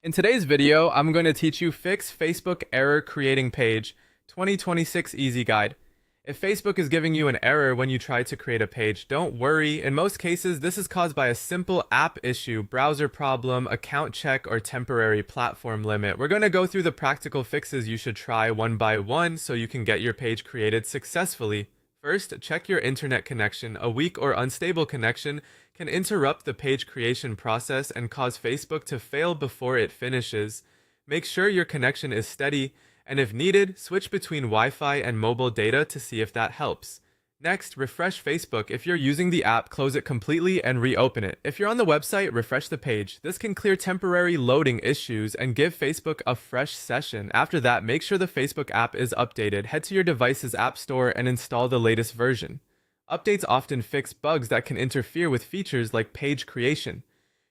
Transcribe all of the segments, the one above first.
In today's video, I'm going to teach you Fix Facebook Error Creating Page 2026 Easy Guide. If Facebook is giving you an error when you try to create a page, don't worry. In most cases, this is caused by a simple app issue, browser problem, account check, or temporary platform limit. We're going to go through the practical fixes you should try one by one so you can get your page created successfully. First, check your internet connection. A weak or unstable connection can interrupt the page creation process and cause Facebook to fail before it finishes. Make sure your connection is steady, and if needed, switch between Wi-Fi and mobile data to see if that helps. Next, refresh Facebook. If you're using the app, close it completely and reopen it. If you're on the website, refresh the page. This can clear temporary loading issues and give Facebook a fresh session. After that, make sure the Facebook app is updated. Head to your device's app store and install the latest version. Updates often fix bugs that can interfere with features like page creation.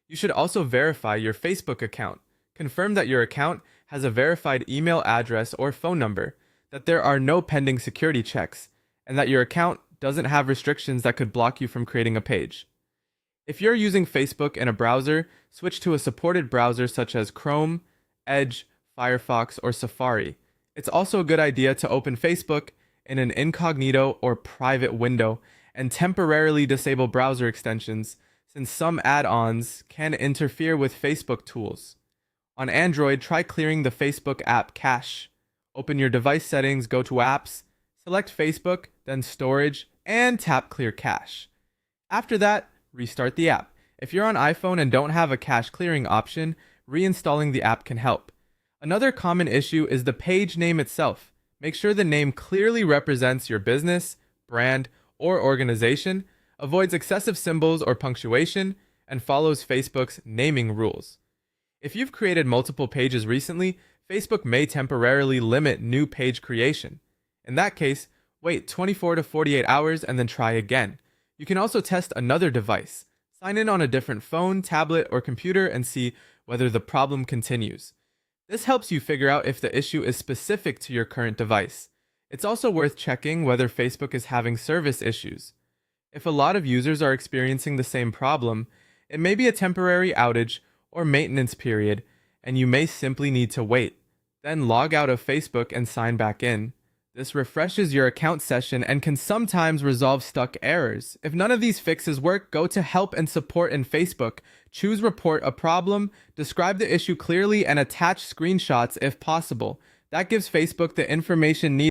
You should also verify your Facebook account. Confirm that your account has a verified email address or phone number, that there are no pending security checks, and that your account doesn't have restrictions that could block you from creating a page. If you're using Facebook in a browser, switch to a supported browser such as Chrome, Edge, Firefox, or Safari. It's also a good idea to open Facebook in an incognito or private window and temporarily disable browser extensions, since some add-ons can interfere with Facebook tools. On Android, try clearing the Facebook app cache. Open your device settings, go to Apps, select Facebook, then Storage, and tap Clear Cache. After that, restart the app. If you're on iPhone and don't have a cache clearing option, reinstalling the app can help. Another common issue is the page name itself. Make sure the name clearly represents your business, brand, or organization, avoids excessive symbols or punctuation, and follows Facebook's naming rules. If you've created multiple pages recently, Facebook may temporarily limit new page creation. In that case, wait 24 to 48 hours and then try again. You can also test another device. Sign in on a different phone, tablet, or computer and see whether the problem continues. This helps you figure out if the issue is specific to your current device. It's also worth checking whether Facebook is having service issues. If a lot of users are experiencing the same problem, it may be a temporary outage or maintenance period, and you may simply need to wait. Then log out of Facebook and sign back in. This refreshes your account session and can sometimes resolve stuck errors. If none of these fixes work, go to Help and Support in Facebook. Choose Report a Problem, describe the issue clearly, and attach screenshots if possible. That gives Facebook the information needed